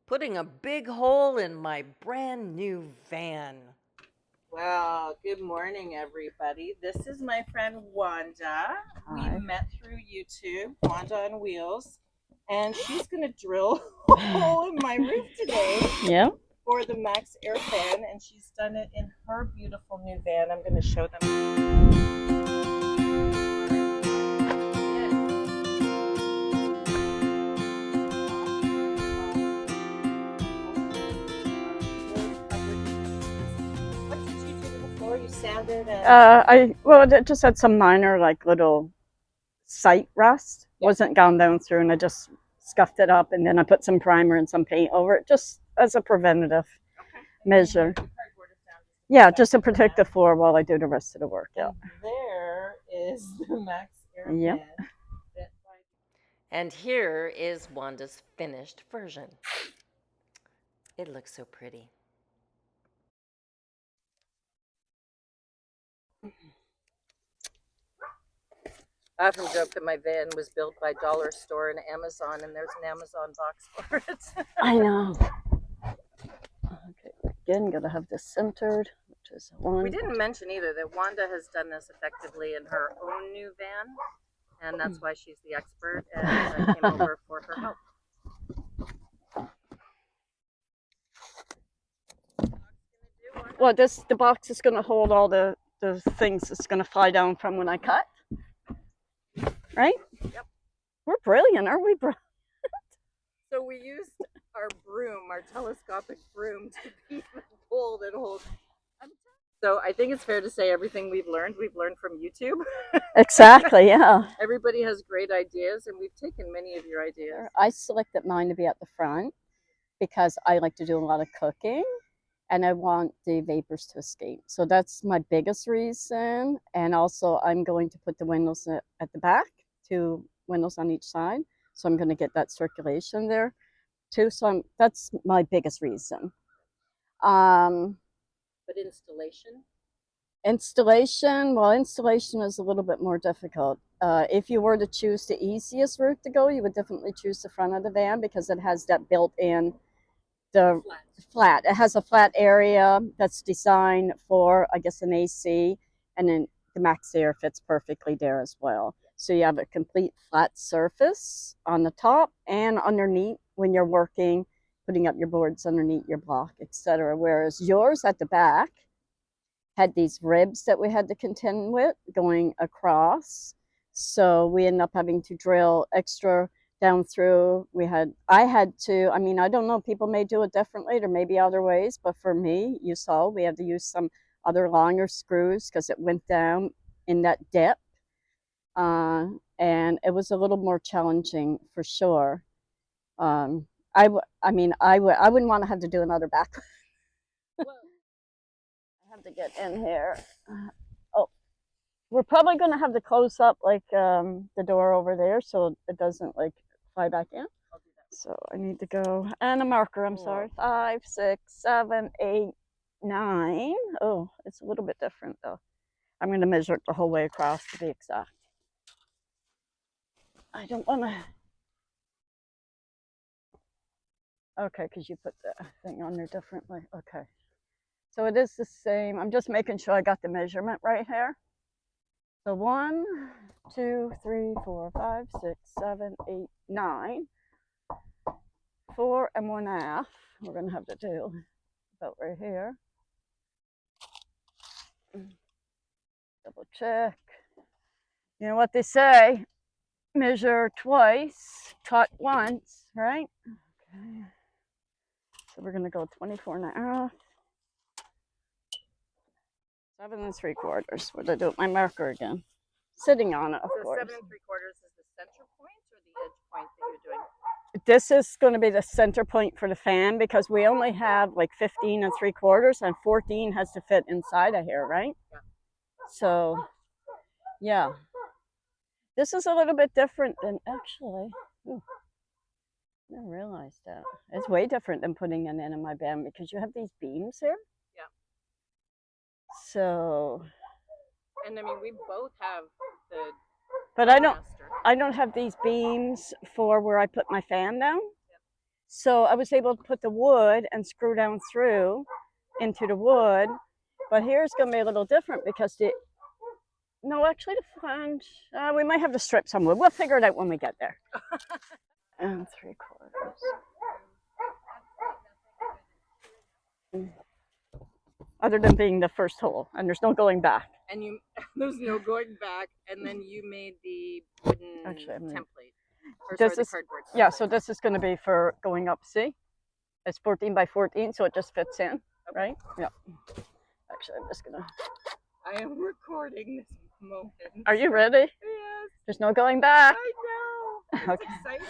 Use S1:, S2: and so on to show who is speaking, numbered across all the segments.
S1: putting a big hole in my brand new van.
S2: Well, good morning, everybody. This is my friend Wanda. We
S3: Hi.
S2: met through YouTube, Wanda on Wheels, and she's going to drill a hole in my roof today
S3: Yep.
S2: for the MAXX air fan, and she's done it in her beautiful new van. I'm going to show them. What did you do to the floor? You sanded and
S3: It just had some minor like little sight rust. Wasn't gone down through, and I just scuffed it up, and then I put some primer and some paint over it, just as a preventative measure. Yeah, just to protect the floor while I do the rest of the work. Yeah.
S2: There is the MAXX air
S3: Yep.
S2: fan.
S1: And here is Wanda's finished version. It looks so pretty. I often joke that my van was built by Dollar Store and Amazon, and there's an Amazon box for it.
S3: I know. Okay, again, gotta have this centered, which is one.
S1: We didn't mention either that Wanda has done this effectively in her own new van, and that's why she's the expert, and I came over for her help.
S3: Well, the box is gonna hold all the things that's gonna fly down from when I cut. Right?
S1: Yep.
S3: We're brilliant, aren't we?
S2: So we used our broom, our telescopic broom, to be the pole that holds.
S1: So I think it's fair to say everything we've learned from YouTube.
S3: Exactly, yeah.
S1: Everybody has great ideas, and we've taken many of your ideas.
S3: I selected mine to be at the front because I like to do a lot of cooking and I want the vapors to escape. So that's my biggest reason. And also I'm going to put the windows at the back, 2 windows on each side. So I'm going to get that circulation there too. So that's my biggest reason.
S1: But installation?
S3: Installation is a little bit more difficult. If you were to choose the easiest route to go, you would definitely choose the front of the van because it has that built-in flat. It has a flat area that's designed for, I guess, an AC, and then the MAXX Air fits perfectly there as well. So you have a complete flat surface on the top and underneath when you're working, putting up your boards underneath your block, etc. Whereas yours at the back had these ribs that we had to contend with going across. So we ended up having to drill extra down through. I had to, I mean, I don't know, people may do it differently. There may be other ways, but for me, you saw, we had to use some other longer screws because it went down in that depth. And it was a little more challenging for sure. I wouldn't want to have to do another back. I have to get in here. We're probably going to have to close up like the door over there so it doesn't like fly back in.
S2: I'll do that.
S3: So I need to go, and a marker, I'm sorry. 5, 6, 7, 8, 9. Oh, it's a little bit different though. I'm going to measure it the whole way across to be exact. I don't want to. Okay, because you put the thing on there differently. Okay. So it is the same. I'm just making sure I got the measurement right here. So 1, 2, 3, 4, 5, 6, 7, 8, 9. 4 and 1/2. We're going to have to do about right here. Double check. You know what they say? Measure twice, cut once, right? Okay. So we're going to go 24.5. 7 3/4. What did I do with my marker again? Sitting on it, of course.
S1: 7 3/4 is the center point or the edge point that you're doing?
S3: This is going to be the center point for the fan because we only have like 15 3/4 and 14 has to fit inside of here, right?
S1: Yeah.
S3: So, yeah. This is a little bit different than actually. Ooh, I didn't realize that. It's way different than putting it in my van because you have these beams here.
S1: Yeah.
S3: So.
S1: And I mean, we both have the.
S3: But I don't have these beams for where I put my fan down. So I was able to put the wood and screw down through into the wood. But here's going to be a little different because no, actually the flange, we might have to strip some wood. We'll figure it out when we get there. And 3/4. Other than being the first hole, and there's no going back.
S2: And there's no going back. And then you made the wooden template. Or sorry, the cardboard template.
S3: Yeah, so this is going to be for going up. See, it's 14 by 14, so it just fits in, right? Yeah. Actually, I'm just gonna.
S2: I am recording this moment.
S3: Are you ready?
S2: Yes.
S3: There's no going back.
S2: I know. It's exciting.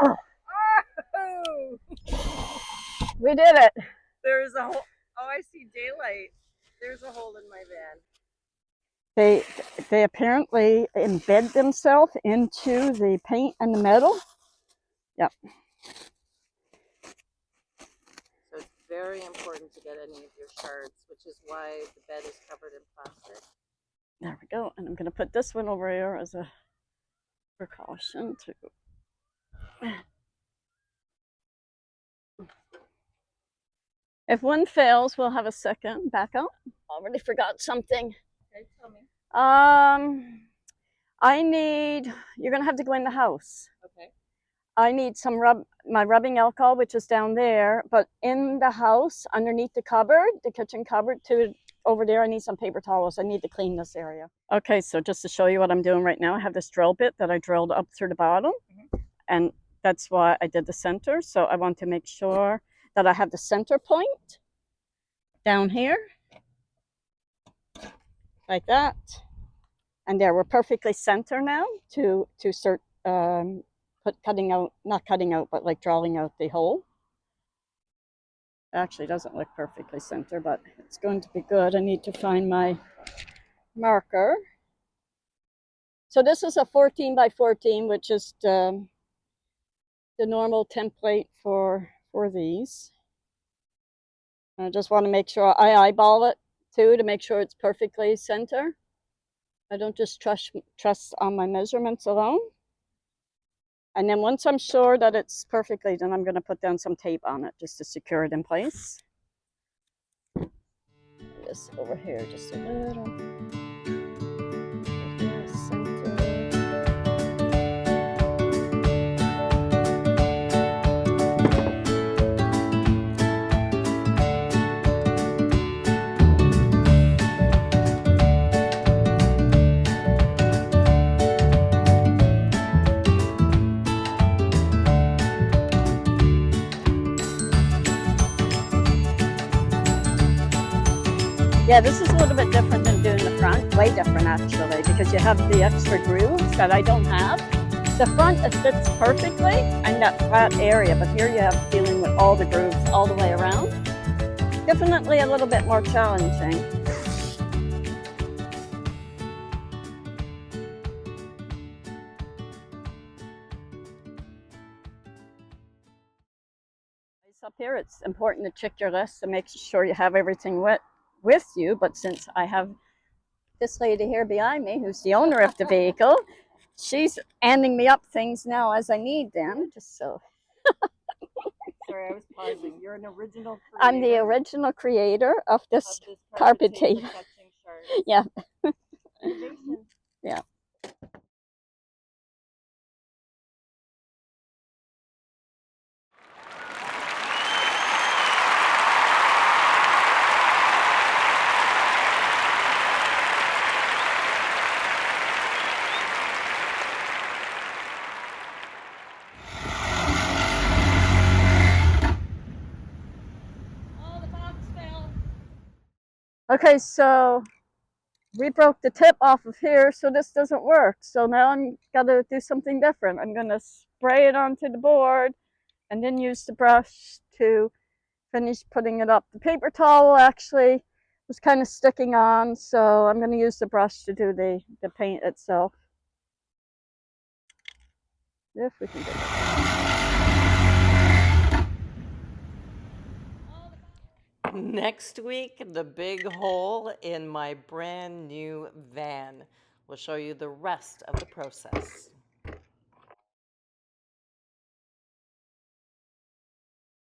S3: Oh.
S2: Oh.
S3: We did it.
S2: There's a hole. Oh, I see daylight. There's a hole in my van.
S3: They apparently embed themselves into the paint and the metal. Yep.
S1: So it's very important to get any of your shards, which is why the bed is covered in plastic.
S3: There we go. And I'm going to put this one over here as a precaution too. If one fails, we'll have a second backup. Already forgot something.
S2: Okay, tell me.
S3: You're going to have to go in the house.
S2: Okay.
S3: I need my rubbing alcohol, which is down there, but in the house, underneath the cupboard, the kitchen cupboard, over there, I need some paper towels. I need to clean this area. Okay, so just to show you what I'm doing right now, I have this drill bit that I drilled up through the bottom, and that's why I did the center. So I want to make sure that I have the center point down here, like that. And there, we're perfectly center now to start not cutting out, but like drawing out the hole. It actually doesn't look perfectly center, but it's going to be good. I need to find my marker. So this is a 14 by 14, which is the normal template for these. I just want to make sure I eyeball it too to make sure it's perfectly center. I don't just trust on my measurements alone. And then once I'm sure that it's perfectly, then I'm going to put down some tape on it just to secure it in place. Just over here, just a little. Yeah, this is a little bit different than doing the front, way different actually, because you have the extra grooves that I don't have. The front, it fits perfectly in that flat area, but here you have dealing with all the grooves all the way around. Definitely a little bit more challenging. Up here, it's important to check your list to make sure you have everything with you, but since I have this lady here behind me who's the owner of the vehicle, she's handing me up things now as I need them, just so.
S2: Sorry, I was pausing. You're an original creator.
S3: I'm the original creator of this carpet tape. Yeah. Yeah. Okay, so we broke the tip off of here, so this doesn't work. So now I'm gotta do something different. I'm gonna spray it onto the board and then use the brush to finish putting it up. The paper towel actually was kind of sticking on, so I'm gonna use the brush to do the paint itself. If we can get it.
S4: Next week, the big hole in my brand new van. We'll show you the rest of the process.